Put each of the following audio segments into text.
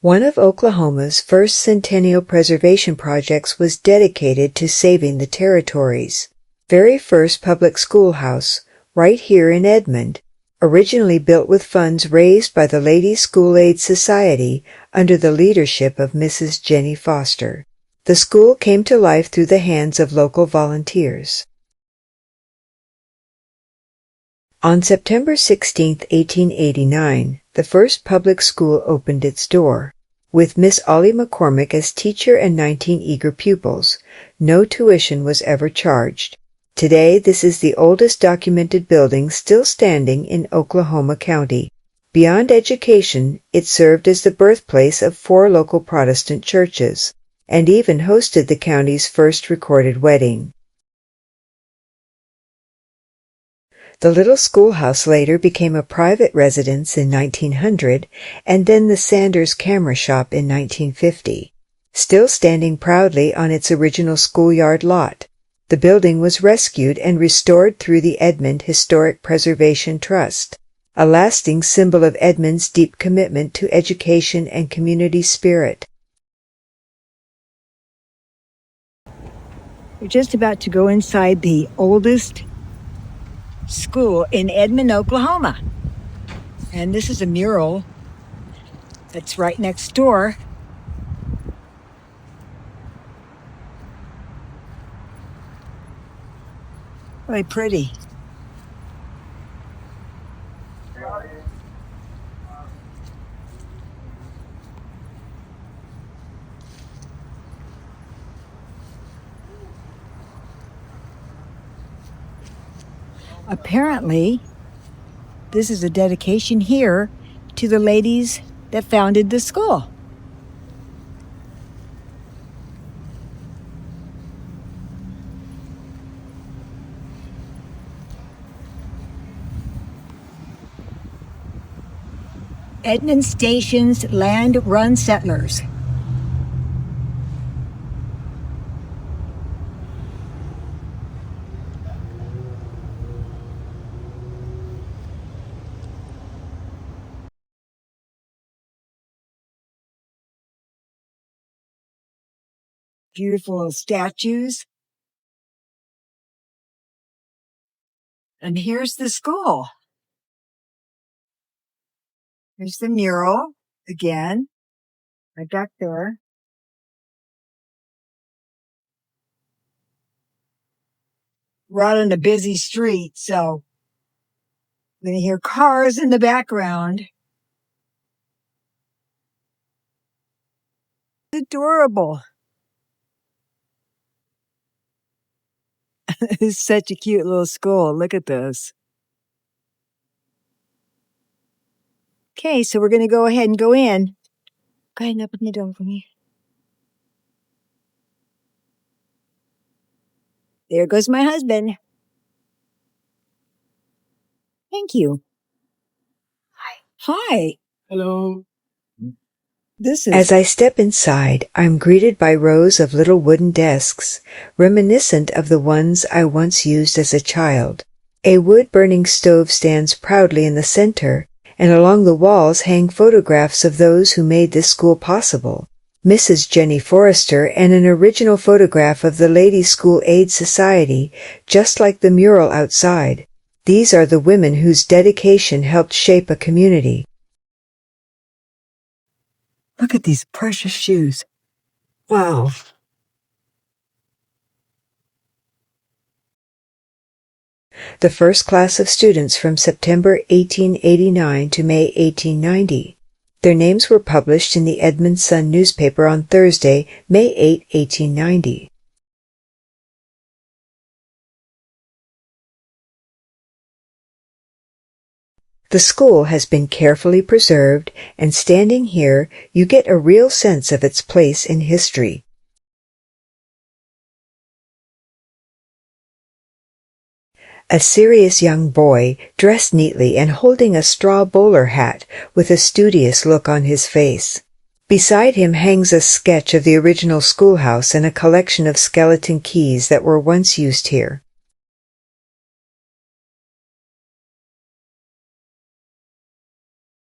One of Oklahoma's first centennial preservation projects was dedicated to saving the territory's very first public schoolhouse, right here in Edmond, originally built with funds raised by the Ladies' School Aid Society under the leadership of Mrs. Jenny Foster. The school came to life through the hands of local volunteers. On September 16, 1889, the first public school opened its door, with Miss Ollie McCormick as teacher and 19 eager pupils. No tuition was ever charged. Today, this is the oldest documented building still standing in Oklahoma County. Beyond education, it served as the birthplace of 4 local Protestant churches, and even hosted the county's first recorded wedding. The little schoolhouse later became a private residence in 1900, and then the Sanders Camera Shop in 1950. Still standing proudly on its original schoolyard lot, the building was rescued and restored through the Edmond Historic Preservation Trust, a lasting symbol of Edmond's deep commitment to education and community spirit. We're just about to go inside the oldest school in Edmond, Oklahoma. And this is a mural that's right next door. Really pretty. Apparently, this is a dedication here to the ladies that founded the school. Edmond Station's land-run settlers. Beautiful little statues. And here's the school. Here's the mural again, right back there. We're out on a busy street, so you're going to hear cars in the background. Adorable. It's such a cute little school. Look at this. Okay, so we're going to go ahead and go in. Go ahead and open the door for me. There goes my husband. Thank you. Hi. Hello. As I step inside, I'm greeted by rows of little wooden desks, reminiscent of the ones I once used as a child. A wood-burning stove stands proudly in the center, and along the walls hang photographs of those who made this school possible. Mrs. Jenny Forrester and an original photograph of the Ladies' School Aid Society, just like the mural outside. These are the women whose dedication helped shape a community. Look at these precious shoes. Wow. The first class of students from September 1889 to May 1890. Their names were published in the Edmond Sun newspaper on Thursday, May 8, 1890. The school has been carefully preserved, and standing here, you get a real sense of its place in history. A serious young boy, dressed neatly and holding a straw bowler hat with a studious look on his face. Beside him hangs a sketch of the original schoolhouse and a collection of skeleton keys that were once used here.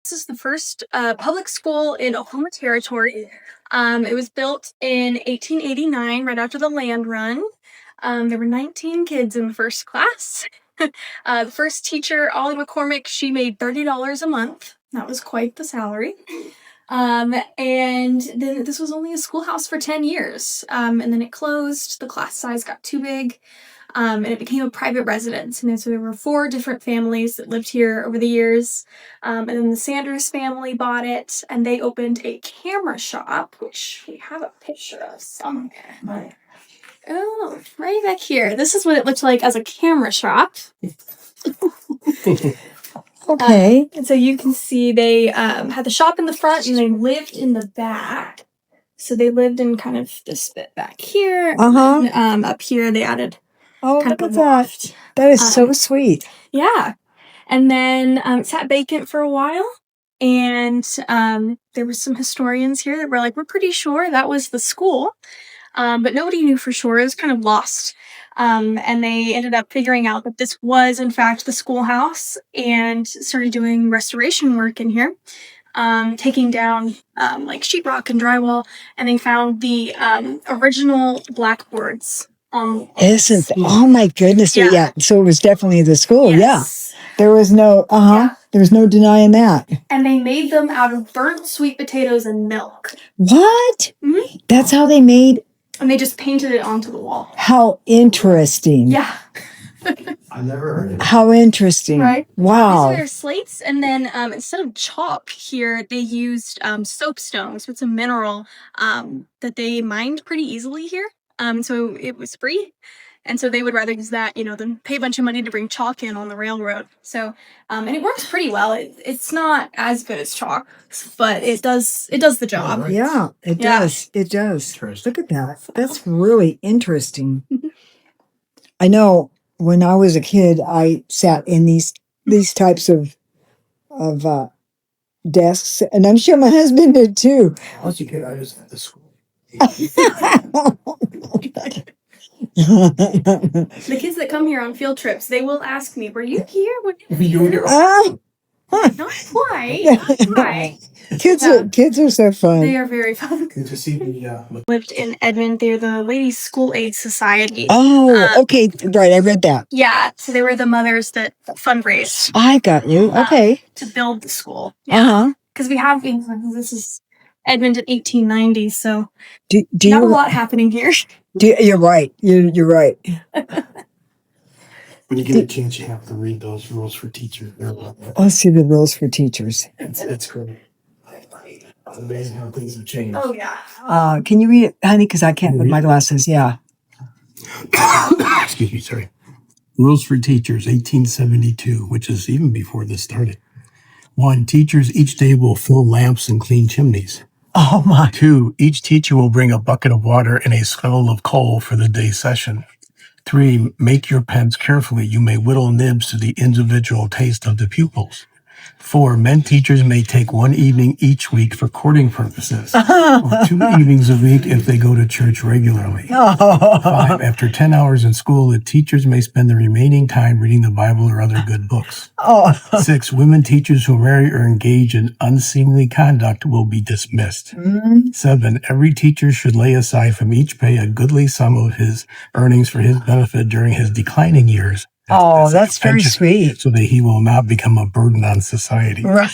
This is the first public school in Oklahoma Territory. It was built in 1889, right after the land run. There were 19 kids in the first class. The first teacher, Ollie McCormick, she made $30 a month. That was quite the salary. And then this was only a schoolhouse for 10 years. And then it closed. The class size got too big. And it became a private residence. And so there were 4 different families that lived here over the years. And then the Sanders family bought it, and they opened a camera shop, which we have a picture of somewhere. Oh, right back here. This is what it looked like as a camera shop. Okay. And so you can see they had the shop in the front, and they lived in the back. So they lived in kind of this bit back here. And, up here they added. Oh, look at that. That is so sweet. Yeah. And then it sat vacant for a while. And there were some historians here that were like, we're pretty sure that was the school. But nobody knew for sure. It was kind of lost. And they ended up figuring out that this was, in fact, the schoolhouse, and started doing restoration work in here. Taking down like sheetrock and drywall. And they found the original blackboards. Oh my goodness. Yeah. So it was definitely the school. Yes. Yeah. There was no, there was no denying that. And they made them out of burnt sweet potatoes and milk. What? Mm-hmm. That's how they made. And they just painted it onto the wall. How interesting. Yeah. I've never heard of it. How interesting. Right? Wow. These are their slates. And then instead of chalk here, they used soapstone. So it's a mineral that they mined pretty easily here. So it was free. And so they would rather use that, than pay a bunch of money to bring chalk in on the railroad. So, and it works pretty well. It's not as good as chalk, but it does the job. Right. Yeah, it does. It does. Look at that. That's really interesting. I know when I was a kid, I sat in these types of desks, and I'm sure my husband did too. I was a kid, I was at the school. The kids that come here on field trips, they will ask me, were you here? Not quite. Kids are so fun. They are very fun. Good to see the Lived in Edmond. They're the Ladies School Aid Society. Oh, okay. Right, I read that. Yeah, so they were the mothers that fundraised. I got you. Okay. To build the school. Yeah. Because this is Edmond in 1890, so do not a lot happening here. You're right. You're right. when you get a chance, you have to read those rules for teachers. Let's see the rules for teachers. It's great. It's amazing how things have changed. Oh, yeah. Can you read it, honey? Because I can't with my glasses. Yeah. Excuse me, sorry. Rules for Teachers, 1872, which is even before this started. 1. Teachers each day will fill lamps and clean chimneys. Oh, my. 2. Each teacher will bring a bucket of water and a scuttle of coal for the day's session. 3. Make your pens carefully. You may whittle nibs to the individual taste of the pupils. 4. Men teachers may take 1 evening each week for courting purposes, or 2 evenings a week if they go to church regularly. 5. After 10 hours in school, the teachers may spend the remaining time reading the Bible or other good books. 6. Women teachers who marry or engage in unseemly conduct will be dismissed. 7. Every teacher should lay aside from each pay a goodly sum of his earnings for his benefit during his declining years. That's very sweet. So that he will not become a burden on society. Right.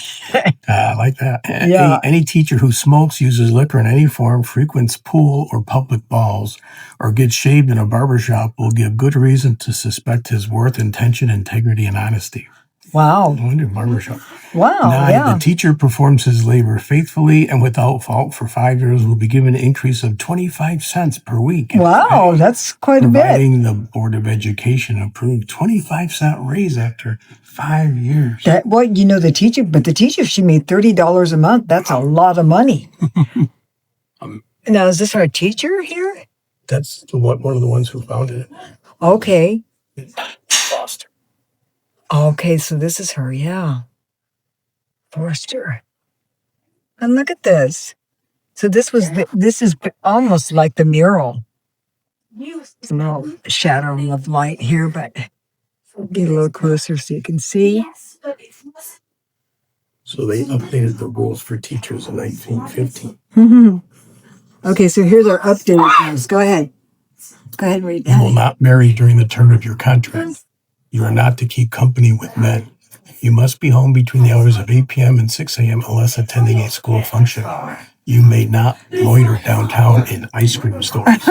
I like that. Yeah. Any teacher who smokes, uses liquor in any form, frequents pool or public balls, or gets shaved in a barber shop will give good reason to suspect his worth, intention, integrity, and honesty. Wow. I wonder, barbershop. Wow. 9. The teacher performs his labor faithfully and without fault for 5 years will be given an increase of 25 cents per week. Wow, that's quite a bit. Providing the Board of Education approved 25-cent raise after 5 years. The teacher, she made $30 a month. That's a lot of money. Now, is this our teacher here? That's one of the ones who founded it. Okay. Foster. Okay, so this is her, yeah. Forster. And look at this. So this is almost like the mural. There's a little shadow of light here, but get a little closer so you can see. So they updated the rules for teachers in 1915. Okay, so here's our updated rules. Go ahead. Go ahead and read You will that. not marry during the term of your contract. You are not to keep company with men. You must be home between the hours of 8 p.m. and 6 a.m. unless attending a school function. You may not loiter downtown in ice cream stores.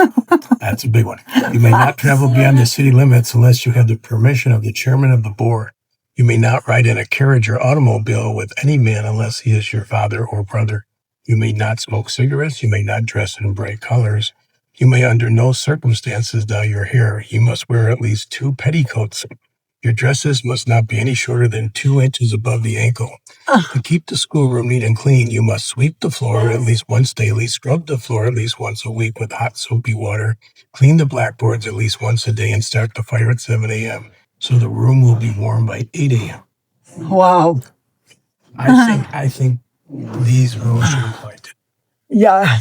That's a big one. You may not travel beyond the city limits unless you have the permission of the chairman of the board. You may not ride in a carriage or automobile with any man unless he is your father or brother. You may not smoke cigarettes. You may not dress in bright colors. You may under no circumstances dye your hair. You must wear at least 2 petticoats. Your dresses must not be any shorter than 2 inches above the ankle. To keep the schoolroom neat and clean, you must sweep the floor at least once daily, scrub the floor at least once a week with hot soapy water, clean the blackboards at least once a day, and start the fire at 7 a.m. so the room will be warm by 8 a.m. Wow. I think these rules should apply to. Yeah.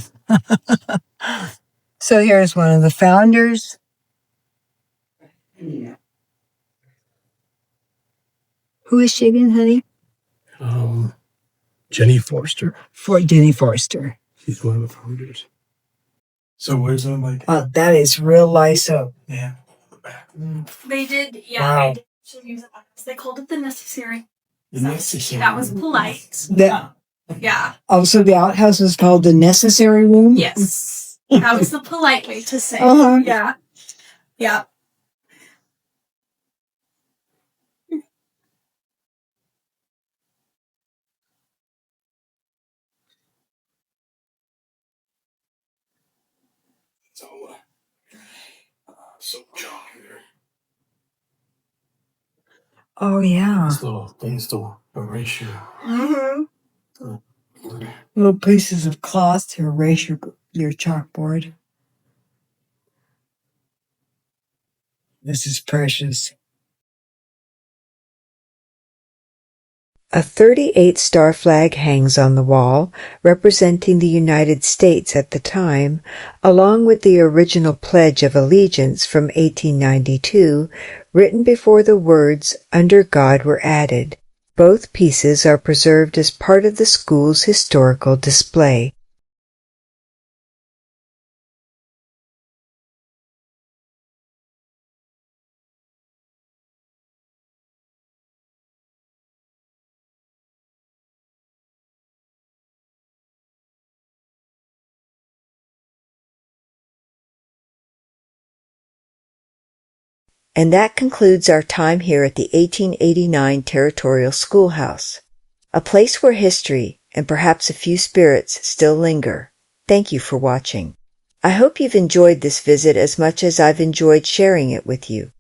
So here's one of the founders. Who is she again, honey? Jenny Forster. Jenny Forster. She's one of the founders. So where's that like? Oh, that is real lyso. Yeah. They did, yeah. Wow. They did actually use it. They called it the necessary. The necessary. That was polite. Yeah. Oh, so the outhouse was called the necessary room? Yes. That was the polite way to say. Uh-huh. Yeah. Yeah. So John here. Oh, yeah. These little things to erase your. Mm-hmm. Little pieces of cloth to erase your chalkboard. This is precious. A 38-star flag hangs on the wall, representing the United States at the time, along with the original Pledge of Allegiance from 1892, written before the words "Under God" were added. Both pieces are preserved as part of the school's historical display. And that concludes our time here at the 1889 Territorial Schoolhouse, a place where history and perhaps a few spirits still linger. Thank you for watching. I hope you've enjoyed this visit as much as I've enjoyed sharing it with you.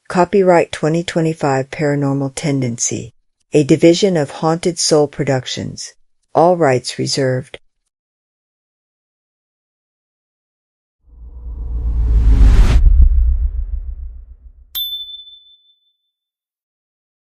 Copyright 2025 Paranormal Tendency, a division of Haunted Soul Productions. All rights reserved.